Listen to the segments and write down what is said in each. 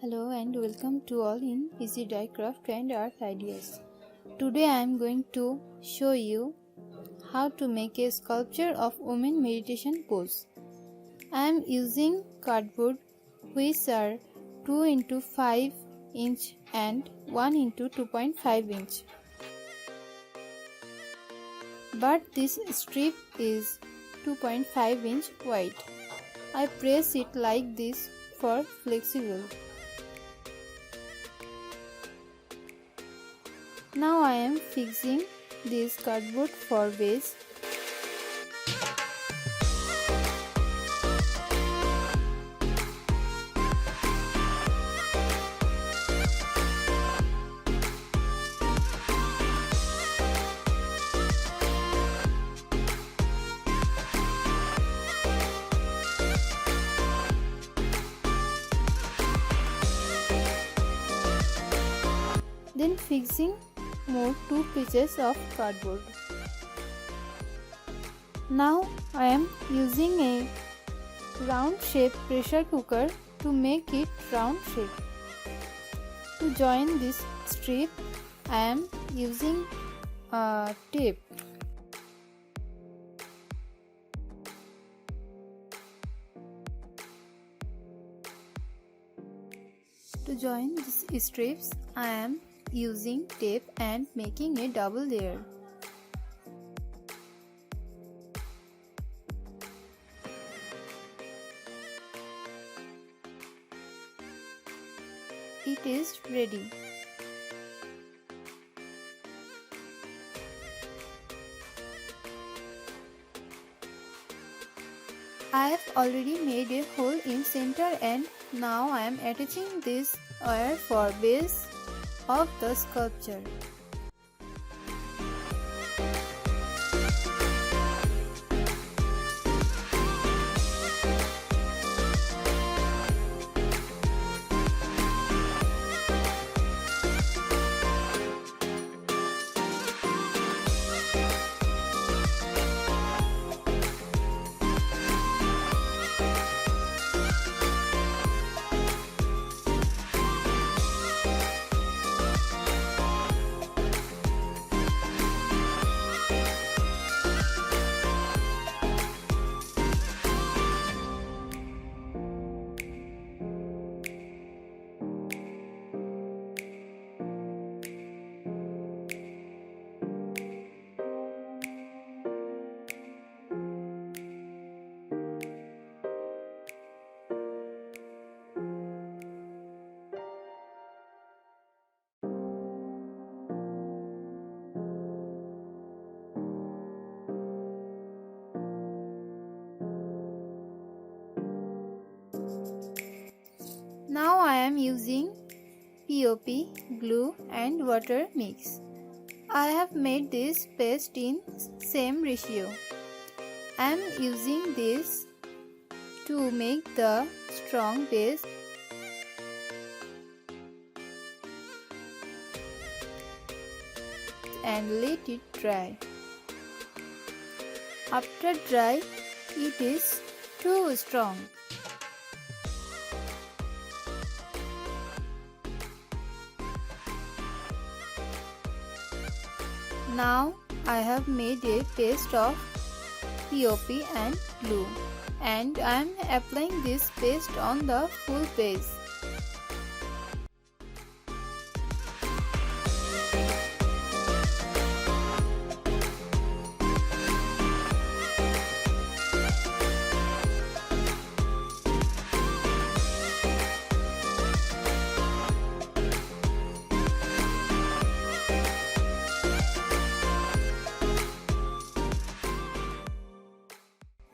Hello and welcome to all in Easy Die Craft and Art Ideas. Today I am going to show you how to make a sculpture of women meditation pose. I am using cardboard which are 2 into 5 inch and 1 into 2.5 inch. But this strip is 2.5 inch wide. I press it like this for flexible. Now I am fixing this cardboard for base. Then fixing more 2 pieces of cardboard. Now I am using a round shape pressure cooker to make it round shape. To join this strip I am using tape. To join these strips I am using tape and making a double layer. It is ready. I have already made a hole in center and now I am attaching this wire for base of the sculpture. Now I am using POP, glue and water mix. I have made this paste in same ratio. I am using this to make the strong base. And let it dry. After dry, it is too strong. Now I have made a paste of POP and glue and I am applying this paste on the full base.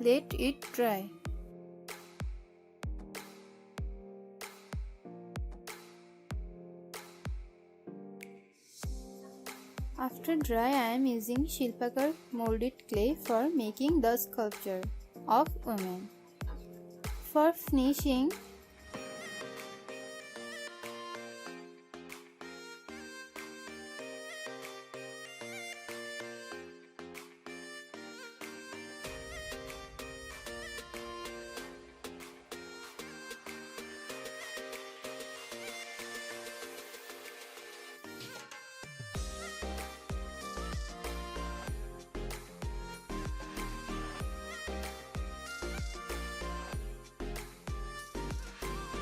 Let it dry. After dry, I am using Shilpakar molded clay for making the sculpture of women. For finishing,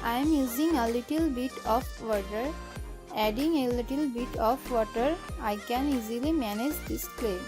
I am using a little bit of water. Adding a little bit of water, I can easily manage this clay.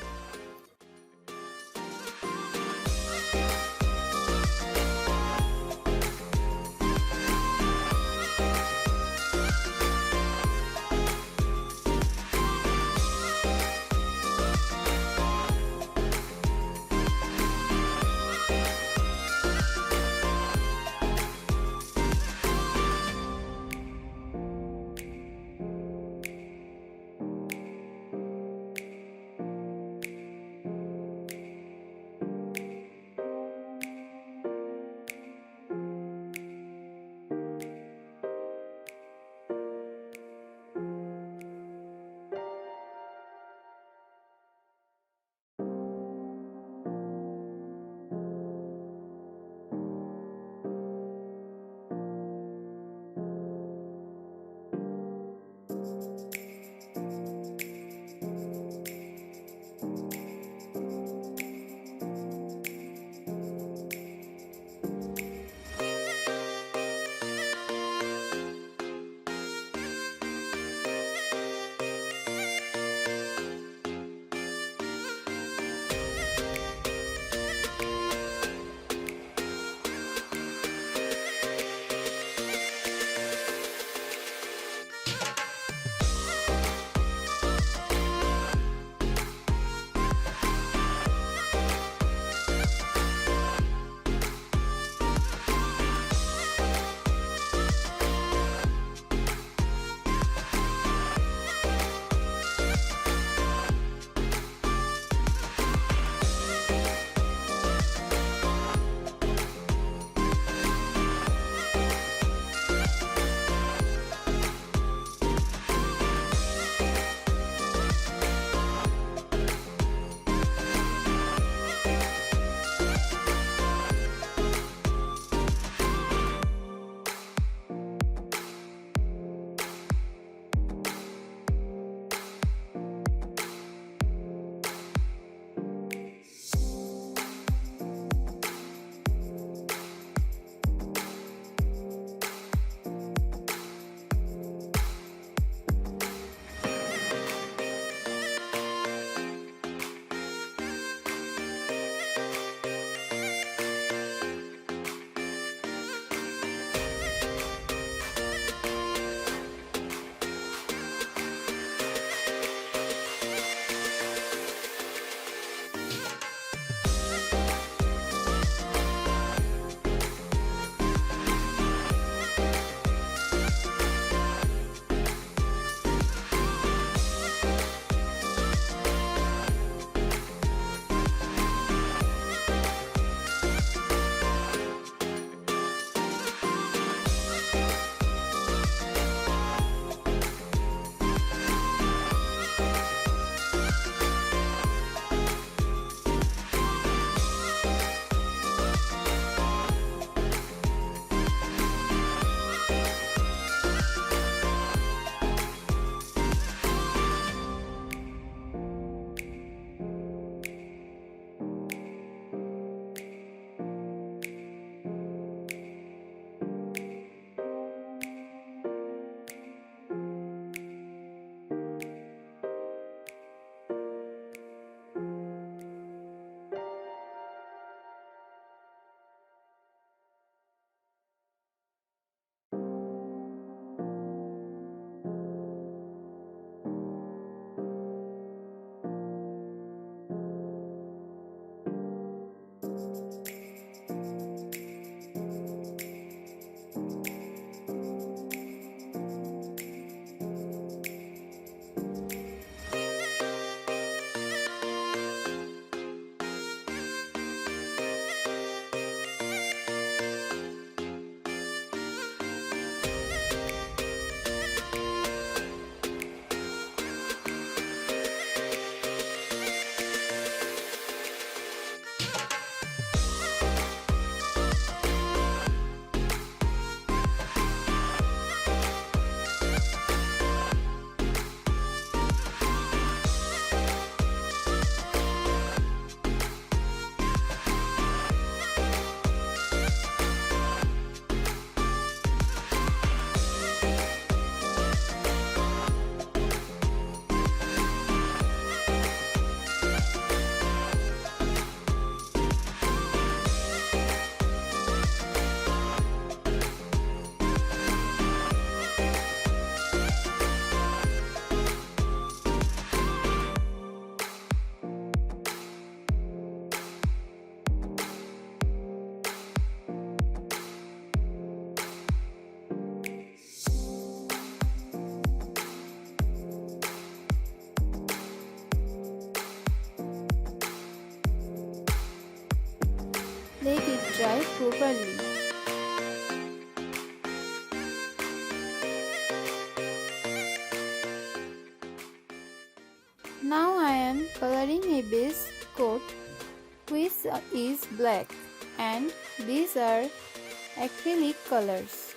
Let it dry properly. Now I am coloring a base coat which is black, and these are acrylic colors.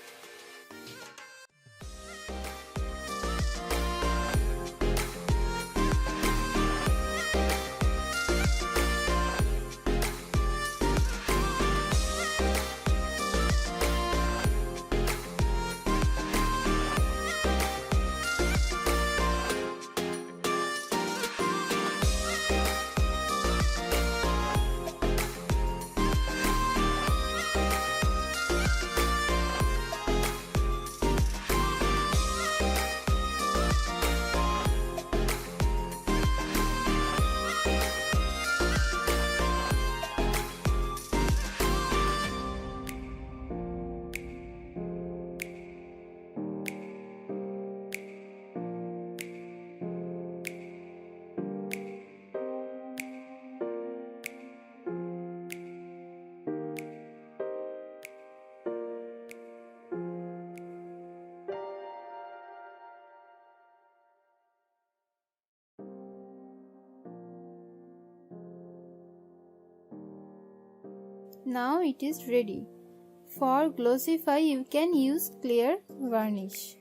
Now it is ready. For glossify you can use clear varnish.